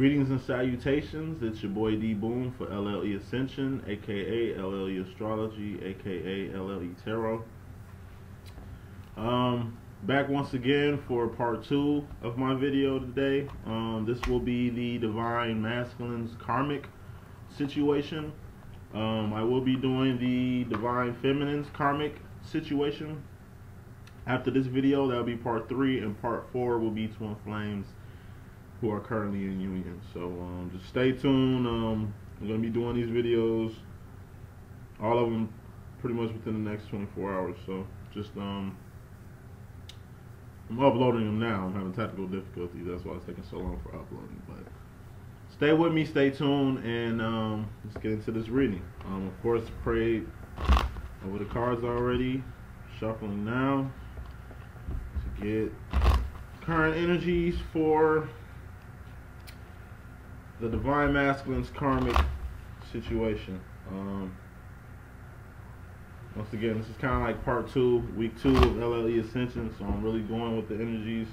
Greetings and salutations. It's your boy D Boom for LLE.Ascension, aka LLE Astrology, aka LLE Tarot. Back once again for part 2 of my video today. This will be the Divine Masculine's Karmic situation. I will be doing the Divine Feminine's Karmic situation. After this video, that'll be part 3, and part 4 will be Twin Flames who are currently in union. So just stay tuned. I'm going to be doing these videos, all of them pretty much within the next 24 hours. So just I'm uploading them now. I'm having technical difficulties. That's why it's taking so long for uploading. But stay with me, stay tuned, and let's get into this reading. Of course, prayed over the cards already. Shuffling now to get current energies for the Divine Masculine's Karmic situation. Once again, this is kind of like part 2, week 2 of LLE.Ascension, so I'm really going with the energies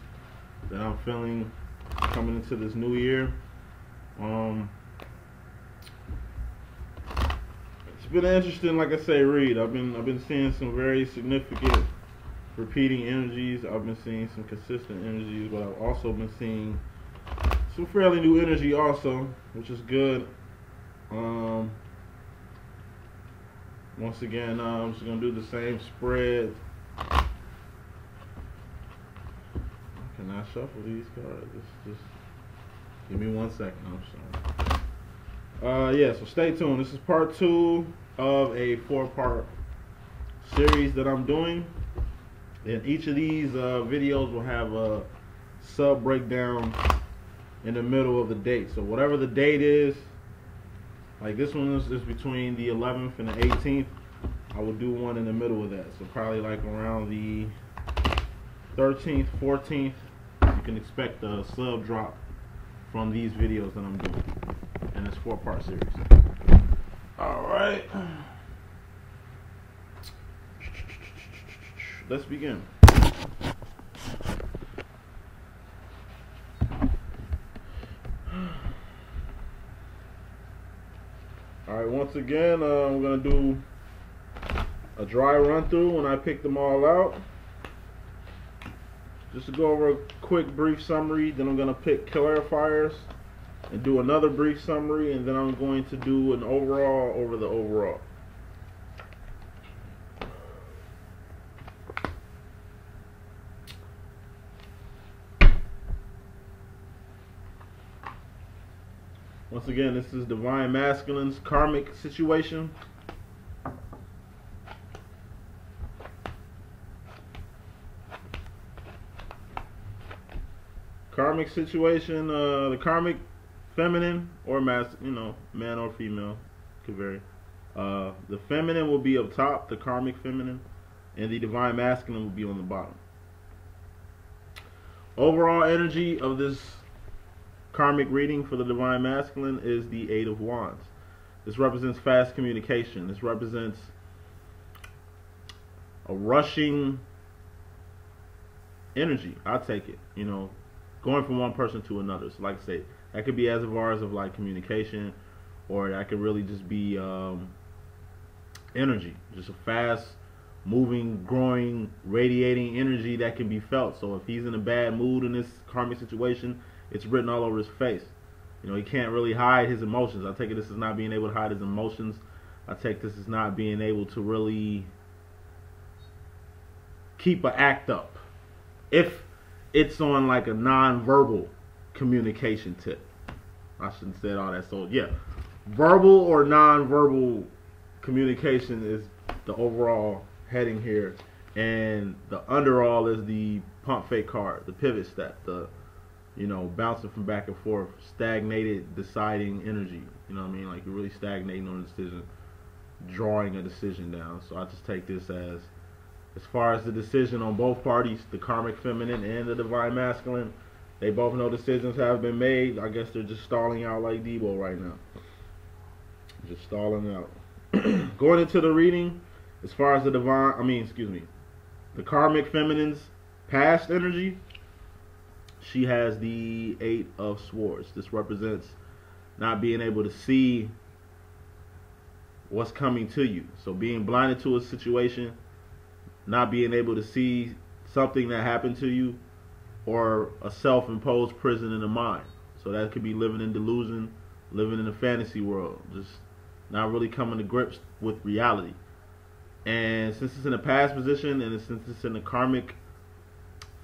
that I'm feeling coming into this new year. It's been an interesting, like I say, read. I've been seeing some very significant repeating energies. I've been seeing some consistent energies, but I've also been seeing some fairly new energy also, which is good. Once again, I'm just going to do the same spread. I cannot shuffle these cards. Just give me 1 second. I'm sorry. Yeah, so stay tuned. This is part 2 of a 4-part series that I'm doing. And each of these videos will have a sub breakdown in the middle of the date. So whatever the date is, like this one is between the 11th and the 18th, I will do one in the middle of that. So probably like around the 13th, 14th, you can expect a sub drop from these videos that I'm doing in this 4-part series. Alright, let's begin. Alright, once again, I'm going to do a dry run through when I pick them all out. Just to go over a quick brief summary, then I'm going to pick clarifiers and do another brief summary, and then I'm going to do an overall over the overall. Once again, this is Divine Masculine's Karmic situation. Karmic situation, the Karmic Feminine or man or female, could vary. The Feminine will be up top, the Karmic Feminine, and the Divine Masculine will be on the bottom. Overall energy of this Karmic reading for the Divine Masculine is the 8 of Wands. This represents fast communication. This represents a rushing energy. I take it, going from one person to another. So like I say, that could be as far as of like communication, or that could really just be energy, just a fast moving, growing, radiating energy that can be felt. So if he's in a bad mood in this karmic situation, it's written all over his face. He can't really hide his emotions. I take it this is not being able to hide his emotions. I take this as not being able to really keep an act up. If it's on like a non-verbal communication tip. I shouldn't say all that. So yeah, verbal or non-verbal communication is the overall heading here. And the underall is the pump fake card, the pivot step, the bouncing from back and forth, stagnated, deciding energy. Like you're really stagnating on a decision, drawing a decision down. So I just take this as far as the decision on both parties, the Karmic Feminine and the Divine Masculine, they both know decisions have been made. I guess they're just stalling out like Debo right now. Just stalling out. Going into the reading, as far as the Karmic Feminine's past energy, she has the Eight of Swords. This represents not being able to see what's coming to you. So being blinded to a situation, not being able to see something that happened to you, or a self-imposed prison in the mind. So that could be living in delusion, living in a fantasy world, just not really coming to grips with reality. And since it's in a past position, and since it's in the karmic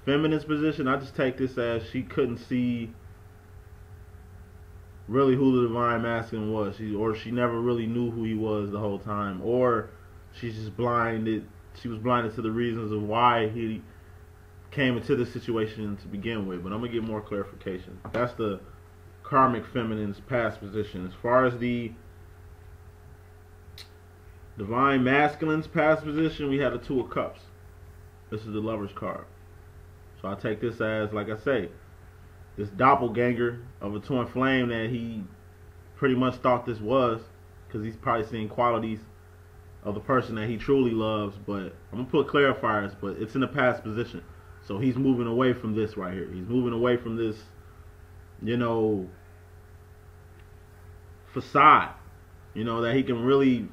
feminine's position, I just take this as she couldn't see really who the divine masculine was. Or she never really knew who he was the whole time. Or she's just blinded. She was blinded to the reasons of why he came into this situation to begin with. But I'm going to get more clarification. That's the karmic feminine's past position. As far as the divine masculine's past position, we have the Two of Cups. This is the Lover's card. So I take this as, like I say, this doppelganger of a twin flame that he pretty much thought this was, because he's probably seeing qualities of the person that he truly loves. But I'm going to put clarifiers, but it's in the past position. So he's moving away from this right here. He's moving away from this, you know, facade, you know, that he can really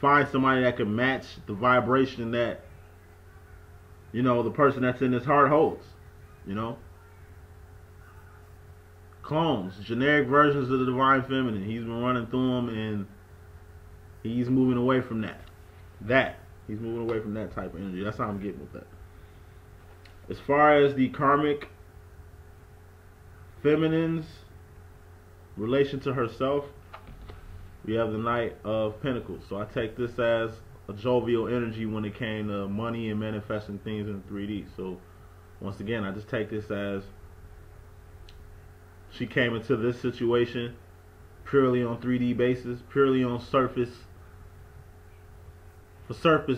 find somebody that can match the vibration that, you know, the person that's in his heart holds, you know. Clones, generic versions of the divine feminine. He's been running through them, and he's moving away from that. He's moving away from that type of energy. That's how I'm getting with that. As far as the karmic feminine's relation to herself, we have the Knight of Pentacles. So I take this as a jovial energy when it came to money and manifesting things in 3D. So once again, I just take this as she came into this situation purely on 3D basis, purely on surface, you know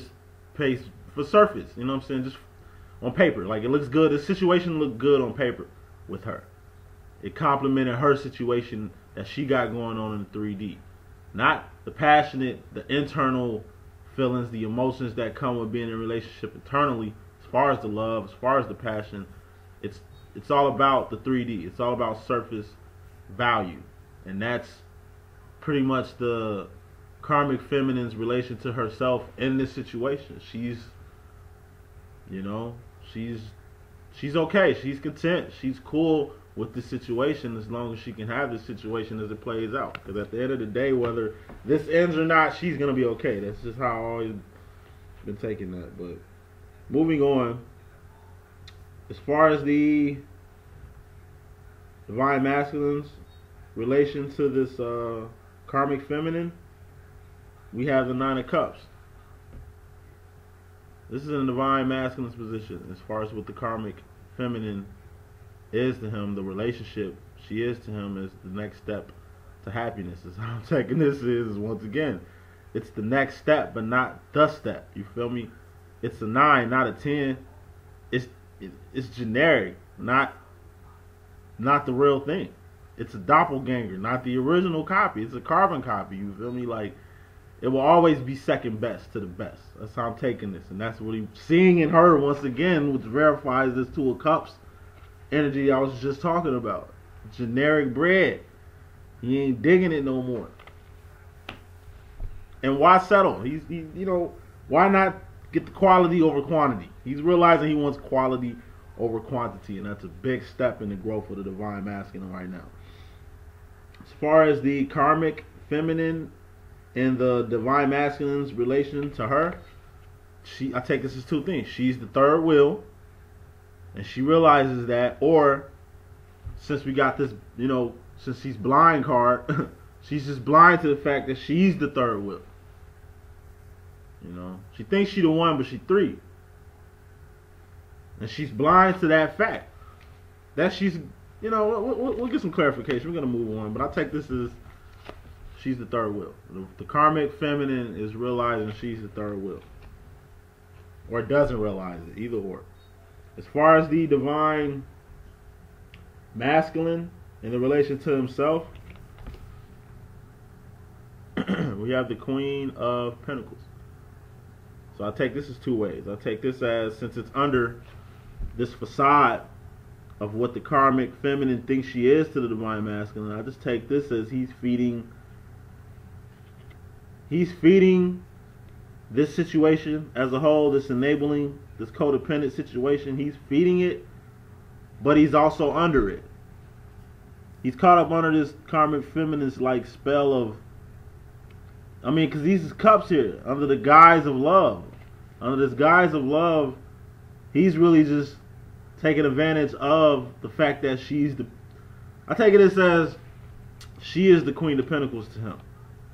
what I'm saying, just on paper. Like, it looks good. The situation looked good on paper with her. It complemented her situation that she got going on in 3D. Not the passionate, the internal feelings, the emotions that come with being in a relationship internally. As far as the love, as far as the passion, it's all about the 3D. It's all about surface value. And that's pretty much the karmic feminine's relation to herself in this situation. She's, you know, she's okay. She's content. She's cool with the situation as long as she can have this situation as it plays out. Because at the end of the day, whether this ends or not, she's going to be okay. That's just how I've always been taking that. But moving on, as far as the divine masculine's relation to this karmic feminine, we have the Nine of Cups. This is in the divine masculine's position. As far as what the karmic feminine is to him, the relationship she is to him is the next step to happiness. Is how I'm taking this is once again, it's the next step, but not the step. You feel me? It's a 9, not a 10. It's generic, not the real thing. It's a doppelganger, not the original copy. It's a carbon copy. You feel me? Like, it will always be second best to the best. That's how I'm taking this, and that's what he's seeing in her once again, which verifies this Two of Cups energy I was just talking about. Generic bread. He ain't digging it no more. And why settle? He you know, why not get the quality over quantity? He's realizing he wants quality over quantity, and that's a big step in the growth of the divine masculine right now. As far as the karmic feminine and the divine masculine's relation to her, I take this as two things. She's the third wheel, and she realizes that, or since we got this, you know, since she's blind card, she's just blind to the fact that she's the third wheel. You know, she thinks she's the one, but she's 3. And she's blind to that fact. That she's, you know, we'll get some clarification. We're going to move on. But I take this as she's the third wheel. The karmic feminine is realizing she's the third wheel. Or doesn't realize it, either or. As far as the divine masculine in the relation to himself, we have the Queen of Pentacles. So I take this as two ways. I take this as, since it's under this facade of what the karmic feminine thinks she is to the divine masculine. I just take this as he's feeding this situation as a whole, this enabling, this codependent situation. He's feeding it, but he's also under it. He's caught up under this karmic feminine's like spell of, I mean, because these cups here, under the guise of love. Under this guise of love, he's really just taking advantage of the fact that she's the, I take it as she is the Queen of Pentacles to him.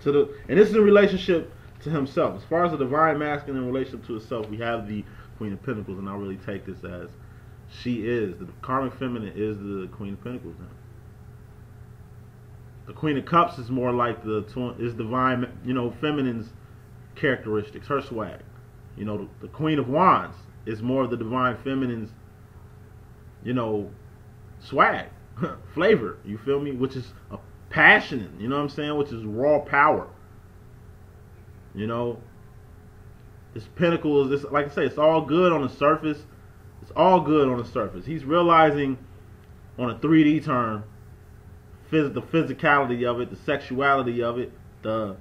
And this is a relationship to himself. As far as the divine masculine in relationship to himself, we have the Queen of Pentacles, and I really take this as she is. The karmic feminine is the Queen of Pentacles now. The Queen of Cups is more like the divine, feminine's characteristics, her swag. The Queen of Wands is more of the divine feminine's, swag, flavor. You feel me? Which is a passionate, you know what I'm saying? Which is raw power. This Pentacle is this, like I say, it's all good on the surface. It's all good on the surface. He's realizing on a 3D term, the physicality of it, the sexuality of it, the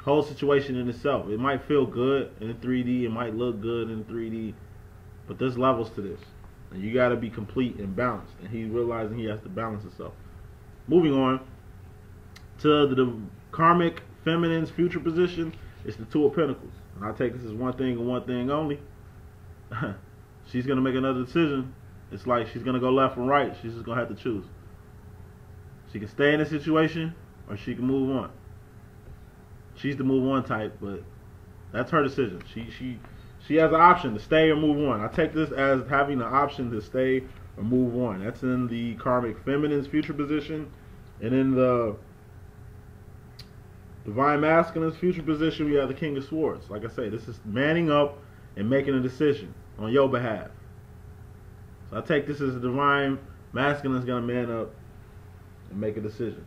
whole situation in itself. It might feel good in 3D, it might look good in 3D, but there's levels to this, and you got to be complete and balanced. And he's realizing he has to balance himself. Moving on to the karmic feminine's future position, it's the Two of Pentacles, and I take this as one thing and one thing only. She's gonna make another decision. It's like she's gonna go left and right. She's just gonna have to choose. She can stay in the situation, or she can move on. She's the move on type, but that's her decision. She has an option to stay or move on. I take this as having the option to stay or move on. That's in the karmic feminine's future position, and in the divine masculine's future position, we have the King of Swords. Like I say, this is manning up and making a decision on your behalf. So I take this as the divine masculine is gonna man up and make a decision.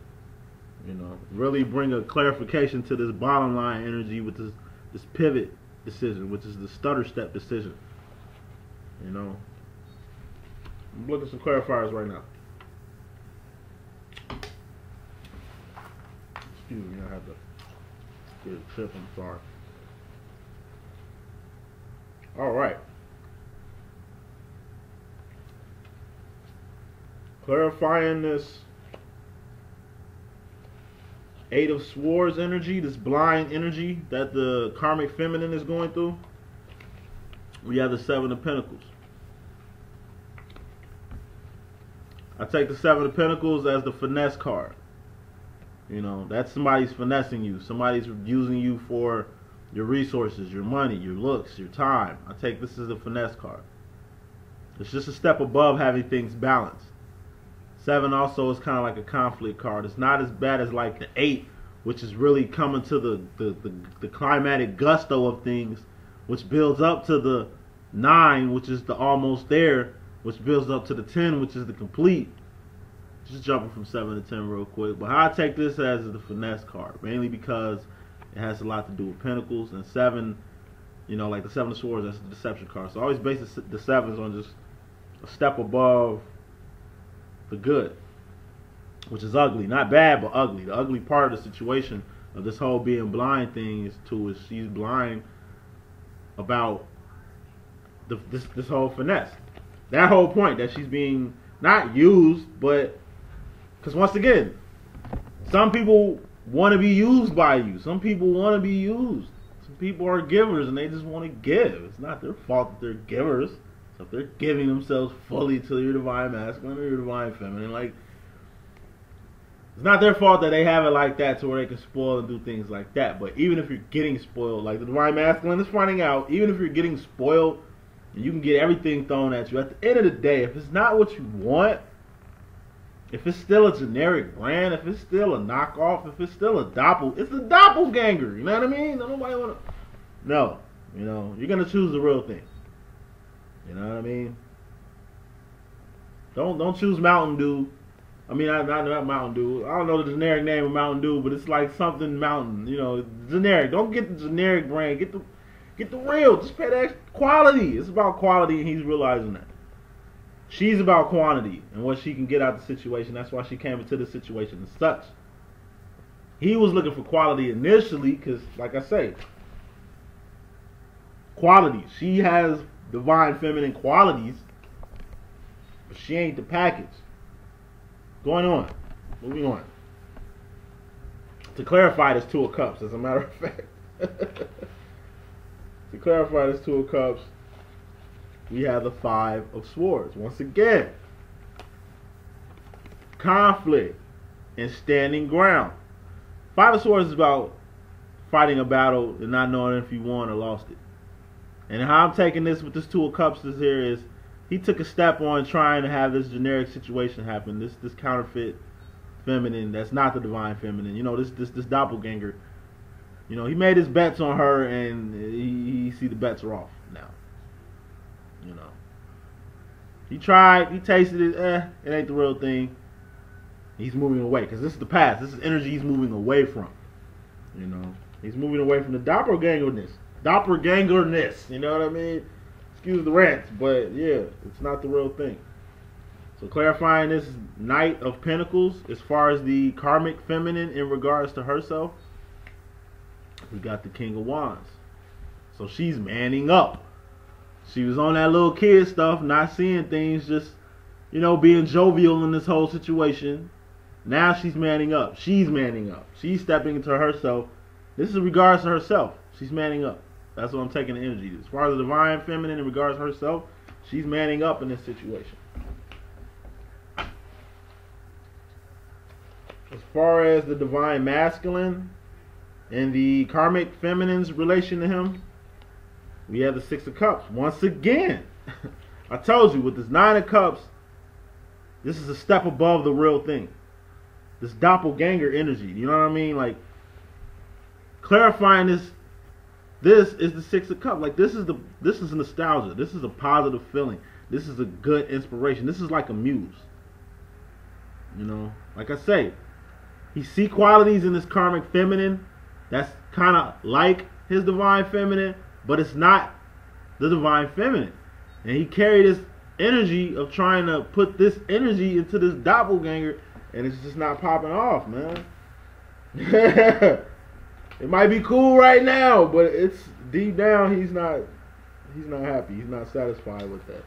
Really bring a clarification to this bottom line energy with this pivot decision, which is the stutter step decision. I'm looking at some clarifiers right now. Excuse me, I have to get a trip, I'm sorry. Alright. Clarifying this Eight of Swords energy, this blind energy that the karmic feminine is going through, we have the Seven of Pentacles. I take the Seven of Pentacles as the finesse card. That's somebody's finessing you. Somebody's using you for your resources, your money, your looks, your time. I take this as a finesse card. It's just a step above having things balanced. Seven also is kind of like a conflict card. It's not as bad as like the 8, which is really coming to the climatic gusto of things, which builds up to the 9, which is the almost there, which builds up to the 10, which is the complete. Just jumping from 7 to 10 real quick. But how I take this as is the finesse card, mainly because it has a lot to do with Pentacles, and 7, like the 7 of Swords, that's the deception card. So I always base the 7s on just a step above the good, which is ugly, not bad, but ugly. The ugly part of the situation of this whole being blind thing is she's blind about this whole finesse. That whole point that she's being not used, but because once again, some people want to be used by you. Some people want to be used. Some people are givers and they just want to give. It's not their fault that they're givers. So if they're giving themselves fully to your divine masculine or your divine feminine, like, it's not their fault that they have it like that to where they can spoil and do things like that. But even if you're getting spoiled, like the divine masculine is finding out, even if you're getting spoiled and you can get everything thrown at you, at the end of the day, if it's not what you want, if it's still a generic brand, if it's still a knockoff, if it's still it's a doppelganger. You know what I mean? Nobody wanna. No, you're gonna choose the real thing. You know what I mean? Don't choose Mountain Dew. I mean, not Mountain Dew. I don't know the generic name of Mountain Dew, but it's like something Mountain. Generic. Don't get the generic brand. Get the real. Just pay that quality. It's about quality, and he's realizing that. She's about quantity and what she can get out of the situation. That's why she came into the situation as such. He was looking for quality initially because, like I say, quality. She has divine feminine qualities, but she ain't the package. Going on. Moving on. To clarify, this Two of Cups, as a matter of fact. To clarify this Two of Cups, we have the Five of Swords. Once again, conflict and standing ground. Five of Swords is about fighting a battle and not knowing if you won or lost it. And how I'm taking this with this Two of Cups is here is he took a step on trying to have this generic situation happen. This counterfeit feminine that's not the divine feminine. You know, this doppelganger. You know, he made his bets on her and he see the bets are off now. You know, he tried, he tasted it. It ain't the real thing. He's moving away because this is the past. This is energy he's moving away from. You know, he's moving away from the doppelgangerness. You know what I mean? Excuse the rants, but yeah, it's not the real thing. So clarifying this Knight of Pentacles as far as the karmic feminine in regards to herself, we got the King of Wands. So she's manning up. She was on that little kid stuff, not seeing things, just, you know, being jovial in this whole situation. Now she's manning up. She's manning up. She's stepping into herself. This is in regards to herself. She's manning up. That's what I'm taking the energy. As far as the divine feminine in regards to herself, she's manning up in this situation. As far as the divine masculine and the karmic feminine's relation to him, we have the Six of Cups. Once again, I told you with this Nine of Cups, this is a step above the real thing. This doppelganger energy, you know what I mean? Like, clarifying this is the Six of Cups. Like, this is nostalgia. This is a positive feeling. This is a good inspiration. This is like a muse. You know, like I say, he see qualities in this karmic feminine that's kind of like his divine feminine, but it's not the divine feminine. And he carried this energy of trying to put this energy into this doppelganger, and it's just not popping off, man. It might be cool right now, but it's deep down he's not happy. He's not satisfied with that.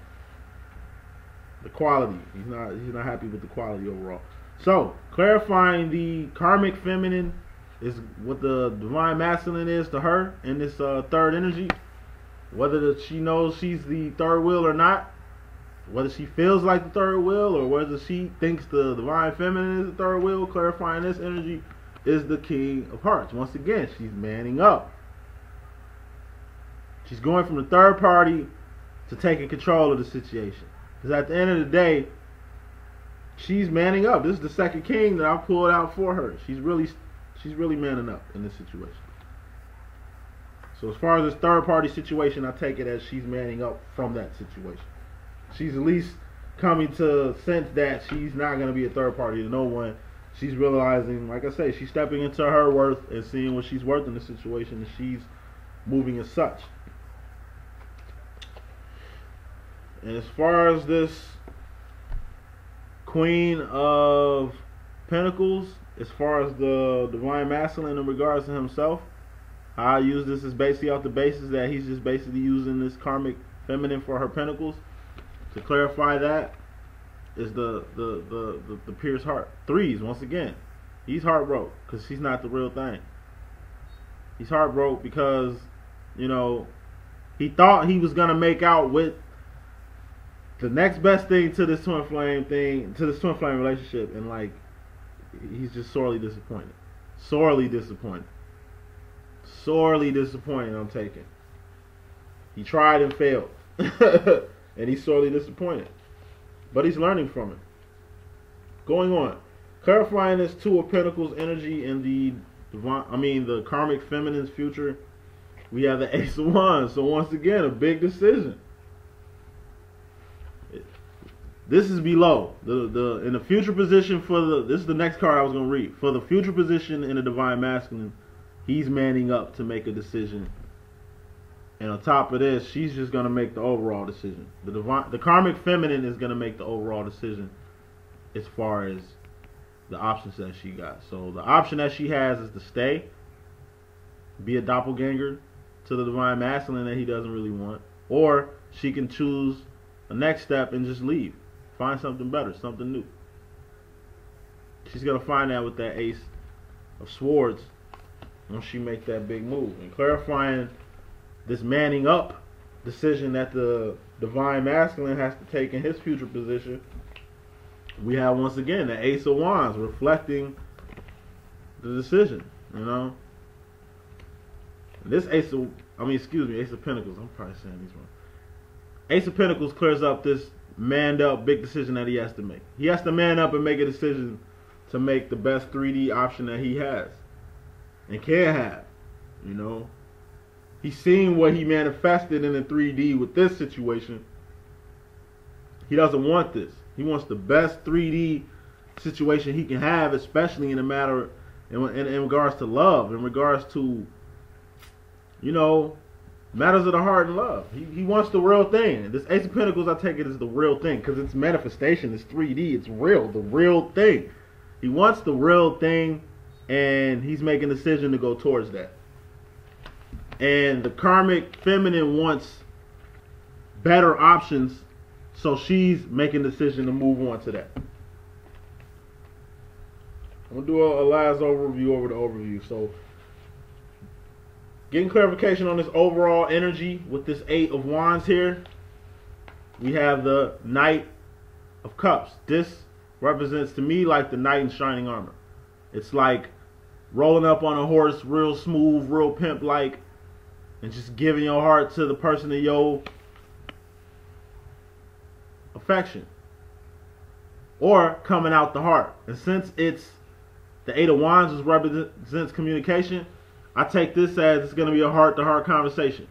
The quality. He's not happy with the quality overall. So, clarifying the karmic feminine is what the divine masculine is to her in this third energy. Whether she knows she's the third wheel or not, whether she feels like the third wheel or whether she thinks the divine feminine is the third wheel, clarifying this energy is the King of Hearts. Once again, she's manning up. She's going from the third party to taking control of the situation. Because at the end of the day, she's manning up. This is the second king that I pulled out for her. She's really manning up in this situation. So as far as this third party situation, I take it as she's manning up from that situation. She's at least coming to sense that she's not going to be a third party to no one. She's realizing, like I say, she's stepping into her worth and seeing what she's worth in the situation, and she's moving as such. And as far as this Queen of Pentacles, as far as the divine masculine in regards to himself, how I use this is basically off the basis that he's just basically using this karmic feminine for her pentacles. To clarify that is the Pierce heart. Threes, once again. He's heartbroken because she's not the real thing. He's heartbroken because, you know, he thought he was gonna make out with the next best thing to this twin flame relationship, and like he's just sorely disappointed. Sorely disappointed. Sorely disappointed. I'm taking. He tried and failed. And he's sorely disappointed. But he's learning from it. Going on. Clarifying this Two of Pentacles energy in the the karmic feminine's future, we have the Ace of Wands. So once again, a big decision. This is below. In the future position this is the next card I was going to read. For the future position in the divine masculine, he's manning up to make a decision And on top of this, she's just gonna make the overall decision. The karmic feminine is gonna make the overall decision as far as the options that she got. So the option that she has is to stay, be a doppelganger to the divine masculine that he doesn't really want, or she can choose the next step and just leave, find something better, something new. She's gonna find that with that Ace of Swords once she make that big move, and clarifying this manning up decision that the divine masculine has to take in his future position. We have once again the Ace of Wands reflecting the decision, you know. This Ace of Pentacles, I'm probably saying these wrong. Ace of Pentacles clears up this manned up big decision that he has to make. He has to man up and make a decision to make the best 3D option that he has and can have, you know. He's seen what he manifested in the 3D with this situation. He doesn't want this. He wants the best 3D situation he can have, especially in a matter in regards to love, in regards to, you know, matters of the heart and love. He wants the real thing. This Ace of Pentacles, I take it as the real thing because it's manifestation, it's 3D, it's real, the real thing. He wants the real thing, and he's making a decision to go towards that. And the karmic feminine wants better options, so she's making a decision to move on to that. I'm going to do a last overview over the overview. So, getting clarification on this overall energy with this 8 of Wands here. We have the Knight of Cups. This represents to me like the knight in shining armor. It's like rolling up on a horse real smooth, real pimp-like, and just giving your heart to the person of your affection, or coming out the heart. And since it's the 8 of Wands represents communication, I take this as it's going to be a heart-to-heart conversation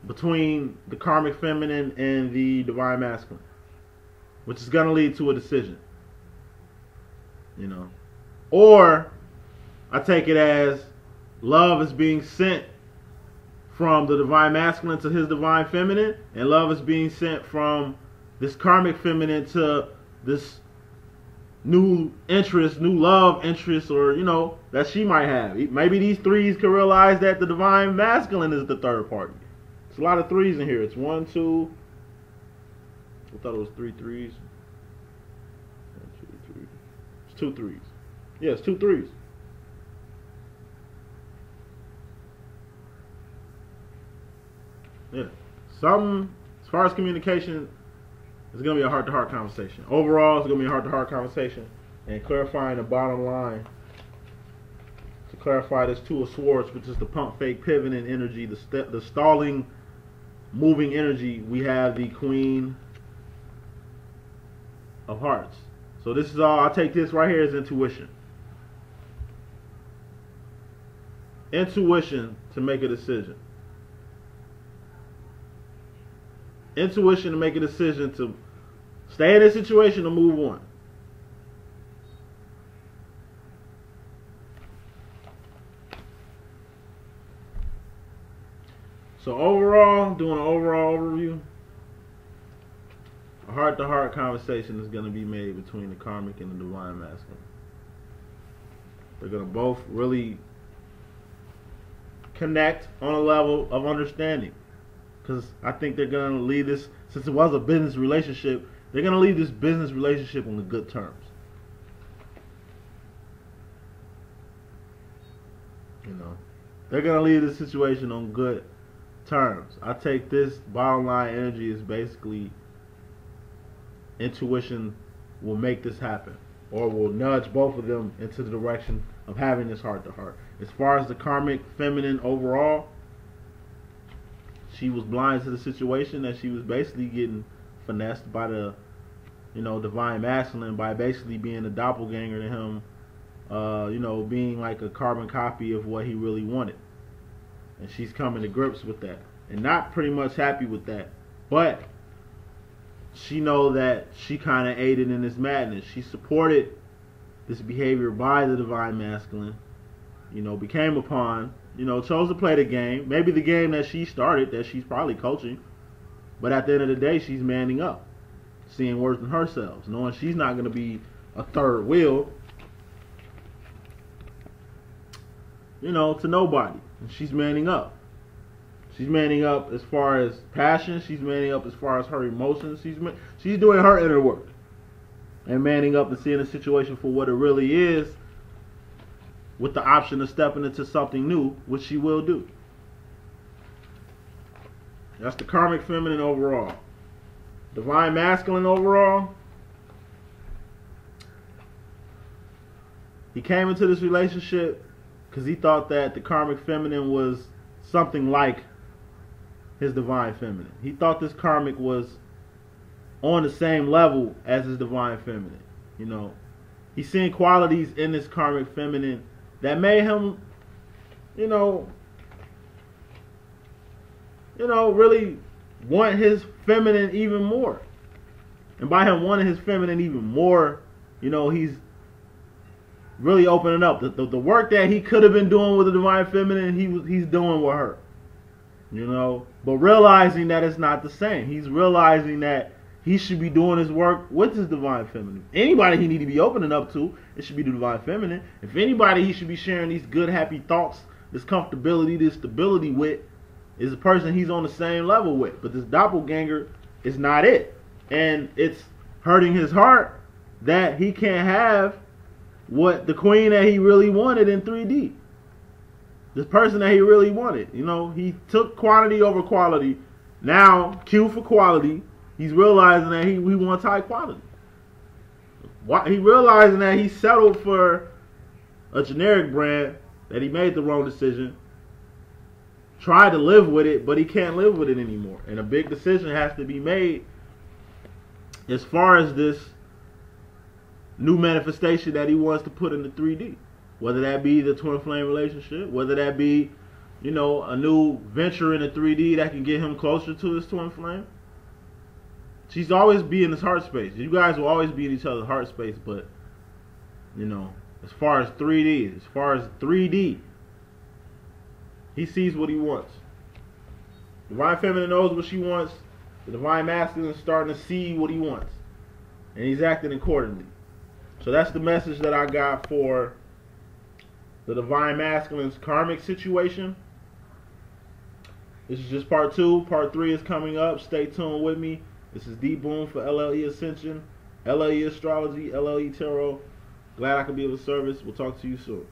between the karmic feminine and the divine masculine, which is going to lead to a decision, you know. Or I take it as love is being sent from the divine masculine to his divine feminine, and love is being sent from this karmic feminine to this new interest, new love interest, or, you know, that she might have. Maybe these threes can realize that the divine masculine is the third party. It's a lot of threes in here. It's 1, 2. I thought it was 3 threes. 1, 2, 3. It's 2 threes. Yeah, it's 2 threes. Yeah. Something, as far as communication, it's going to be a heart-to-heart conversation. Overall, it's going to be a heart-to-heart conversation. And clarifying the bottom line, to clarify this 2 of Swords, which is the pump, fake, pivoting energy, the stalling, moving energy, we have the Queen of Hearts. So this is all, I take this right here as intuition. Intuition to make a decision. Intuition to make a decision to stay in this situation or move on. So overall, doing an overall overview, a heart-to-heart conversation is going to be made between the karmic and the divine masculine. They're going to both really connect on a level of understanding. Because I think they're going to leave this, since it was a business relationship, they're going to leave this business relationship on the good terms. You know, they're going to leave this situation on good terms. I take this bottom line energy as basically intuition will make this happen, or will nudge both of them into the direction of having this heart-to-heart. As far as the karmic feminine overall, she was blind to the situation, that she was basically getting finessed by the, you know, divine masculine, by basically being a doppelganger to him, you know, being like a carbon copy of what he really wanted. And she's coming to grips with that, and not pretty much happy with that. But she know that she kind of aided in this madness. She supported this behavior by the divine masculine, became a pawn, chose to play the game. Maybe the game that she started, that she's probably coaching. But at the end of the day, she's manning up, seeing worse than herself, knowing she's not going to be a third wheel, to nobody. And she's manning up. She's manning up as far as passion. She's manning up as far as her emotions. She's doing her inner work. And manning up and seeing the situation for what it really is, with the option of stepping into something new, which she will do. That's the karmic feminine overall. Divine masculine overall. He came into this relationship because he thought that the karmic feminine was something like his divine feminine. He thought this karmic was on the same level as his divine feminine. He's seeing qualities in this karmic feminine that made him, really want his feminine even more. And by him wanting his feminine even more, he's really opening up. The work that he could have been doing with the divine feminine, he's doing with her. But realizing that it's not the same. He's realizing that he should be doing his work with his divine feminine. Anybody he need to be opening up to, it should be the divine feminine. If anybody he should be sharing these good, happy thoughts, this comfortability, this stability with, is a person he's on the same level with. But this doppelganger is not it. And it's hurting his heart that he can't have what the queen that he really wanted in 3D. This person that he really wanted. He took quantity over quality. Now, Q for quality. He's realizing that he wants high quality. He realizing that he settled for a generic brand, that he made the wrong decision. Tried to live with it, but he can't live with it anymore. And a big decision has to be made as far as this new manifestation that he wants to put into 3D. Whether that be the twin flame relationship, whether that be, a new venture into 3D that can get him closer to his twin flame. She's always be in his heart space. You guys will always be in each other's heart space, but, as far as 3D, he sees what he wants. Divine feminine knows what she wants. The divine masculine is starting to see what he wants. And he's acting accordingly. So that's the message that I got for the divine masculine's karmic situation. This is just part 2. Part 3 is coming up. Stay tuned with me. This is D Boom for LLE.Ascension, LLE Astrology, LLE Tarot. Glad I could be of service. We'll talk to you soon.